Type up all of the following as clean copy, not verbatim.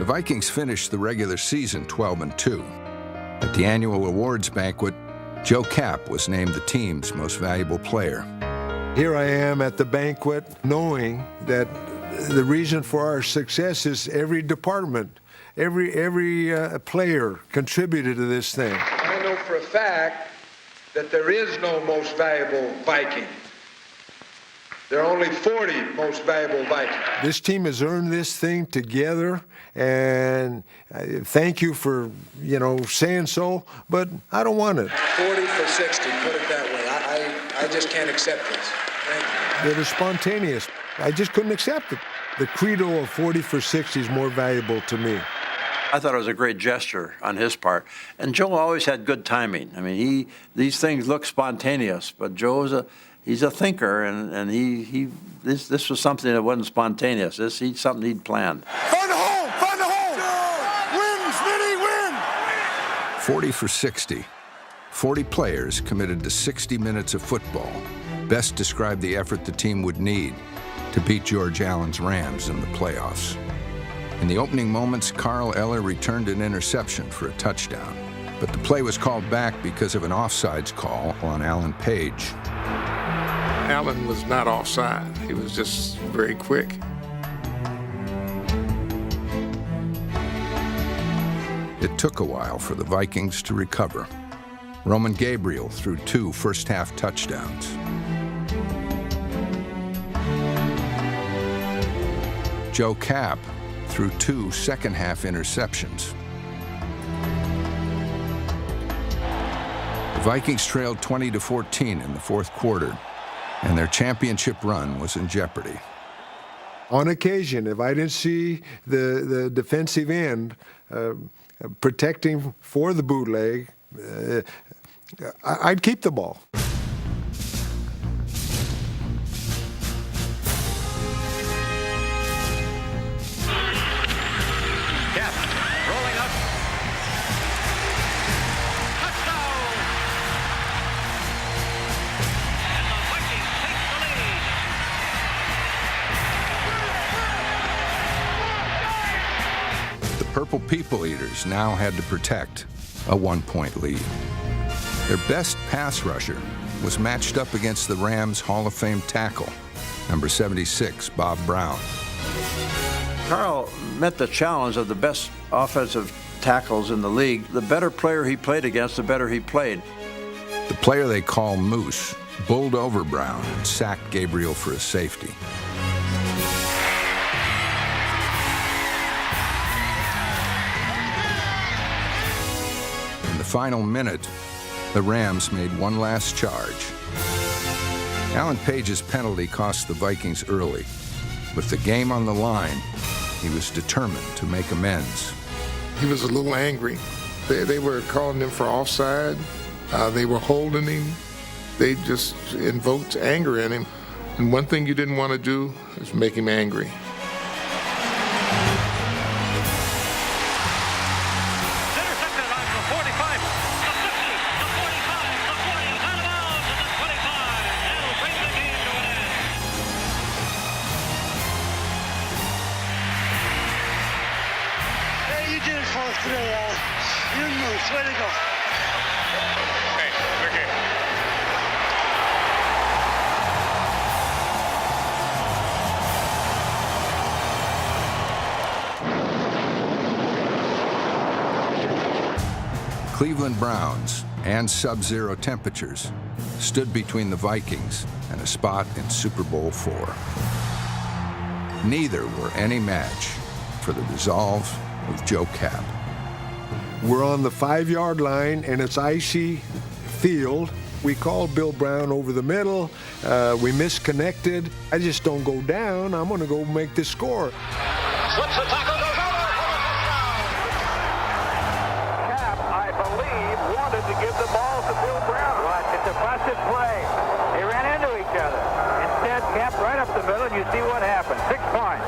Vikings finished the regular season 12-2. At the annual awards banquet, Joe Kapp was named the team's most valuable player. Here I am at the banquet knowing that the reason for our success is every department, every player contributed to this thing. I know for a fact that there is no most valuable Viking. There are only 40 most valuable Vikings. This team has earned this thing together, and thank you for, saying so, but I don't want it. 40 for 60, put it that way. I just can't accept this. Thank you. It was spontaneous. I just couldn't accept it. The credo of 40 for 60 is more valuable to me. I thought it was a great gesture on his part. And Joe always had good timing. I mean, these things look spontaneous, but he's a thinker, and this was something that wasn't spontaneous. He's something he'd planned. Find the hole! Find the hole! Win, Smitty, win! 40 for 60. 40 players committed to 60 minutes of football. Best described the effort the team would need to beat George Allen's Rams in the playoffs. In the opening moments, Carl Eller returned an interception for a touchdown, but the play was called back because of an offsides call on Alan Page. Allen was not offside. He was just very quick. It took a while for the Vikings to recover. Roman Gabriel threw 2 first-half touchdowns. Joe Kapp threw 2 second-half interceptions. The Vikings trailed 20-14 in the fourth quarter, and their championship run was in jeopardy. On occasion, if I didn't see the defensive end protecting for the bootleg, I'd keep the ball. Purple People Eaters now had to protect a 1-point lead. Their best pass rusher was matched up against the Rams' Hall of Fame tackle, number 76, Bob Brown. Carl met the challenge of the best offensive tackles in the league. The better player he played against, the better he played. The player they call Moose bowled over Brown and sacked Gabriel for a safety. Final minute, the Rams made one last charge. Alan Page's penalty cost the Vikings early. With the game on the line, he was determined to make amends. He was a little angry. They were calling him for offside. They were holding him. They just invoked anger in him. And one thing you didn't want to do is make him angry. Way to go. Hey, okay. Cleveland Browns and sub-zero temperatures stood between the Vikings and a spot in Super Bowl IV. Neither were any match for the resolve of Joe Kapp. We're on the 5-yard line, and it's icy field. We called Bill Brown over the middle. We misconnected. I just don't go down. I'm going to go make the score. Slips the tackle, goes over. Kapp, I believe, wanted to give the ball to Bill Brown. Right. It's a busted play. They ran into each other. Instead, Kapp right up the middle, and you see what happened. 6 points.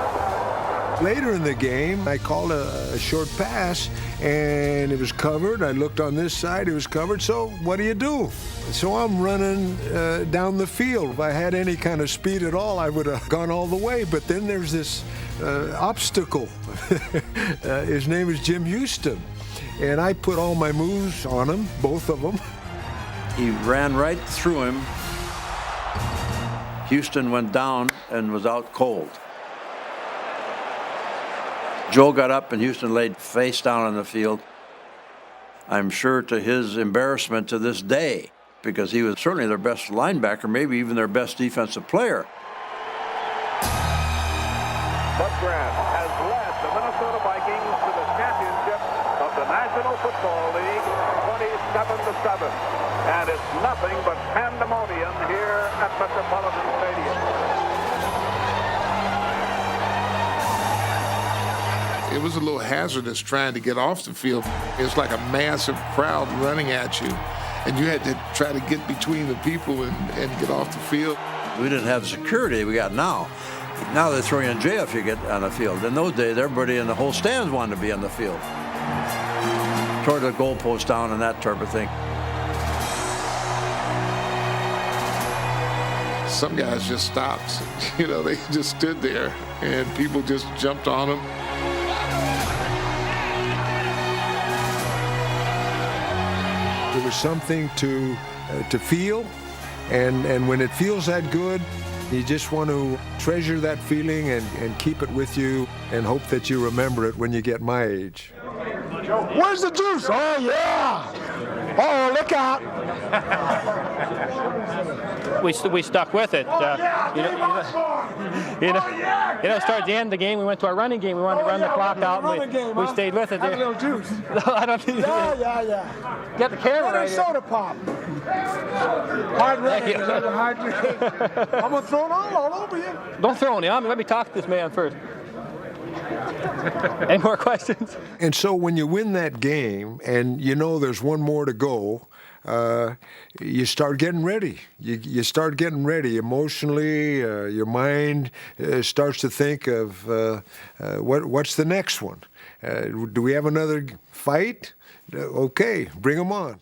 Later in the game, I called a short pass, and it was covered. I looked on this side, it was covered. So what do? So I'm running down the field. If I had any kind of speed at all, I would have gone all the way. But then there's this obstacle. His name is Jim Houston. And I put all my moves on him, both of them. He ran right through him. Houston went down and was out cold. Joe got up and Houston laid face down on the field. I'm sure to his embarrassment to this day, because he was certainly their best linebacker, maybe even their best defensive player. Bud Grant has led the Minnesota Vikings to the championship of the National Football League 27-7. And it's nothing but pandemonium here at Metropolitan Stadium. It was a little hazardous trying to get off the field. It's like a massive crowd running at you, and you had to try to get between the people and get off the field. We didn't have the security we got now. Now they throw you in jail if you get on the field. In those days, everybody in the whole stands wanted to be on the field. Tore the goalpost down and that type of thing. Some guys just stopped. You know, they just stood there, and people just jumped on them. There was something to feel, and when it feels that good, you just want to treasure that feeling and keep it with you and hope that you remember it when you get my age. Where's the juice? Oh, yeah! Oh, look out! We stuck with it. Towards the end of the game, we went to our running game. We wanted to run the clock out, and we stayed with it. Have a little juice. No, I don't think. Yeah. Get the camera right here. Soda pop. Hard running. I'm gonna throw it all over you. Don't throw any on me. Let me talk to this man first. Any more questions? And so when you win that game and you know there's one more to go, you start getting ready. You start getting ready emotionally. Your mind starts to think of what's the next one. Do we have another fight? Okay, bring them on.